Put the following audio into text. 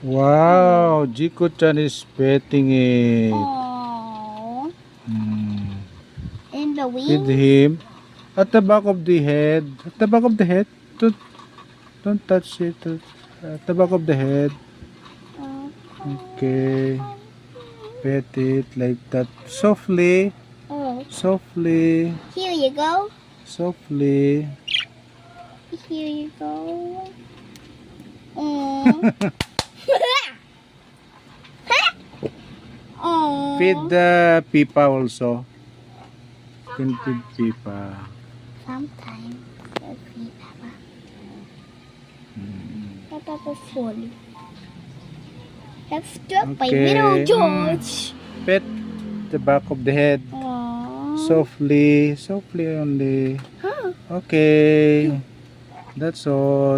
Wow, Jiko-chan is petting it. Aww. Hmm. And the With wings. him. At the back of the head. At the back of the head. Don't touch it. At the back of the head. Okay. Pet it like that. Softly. Oh. Softly. Here you go. Softly. Here you go. Aww. Aww. Feed the Pipa also. Feed Pipa. Sometimes I feed Papa. Papa full. Let's do it by Okay. little George. Pet the back of the head. Aww. Softly. Softly only. Huh. Okay. That's all.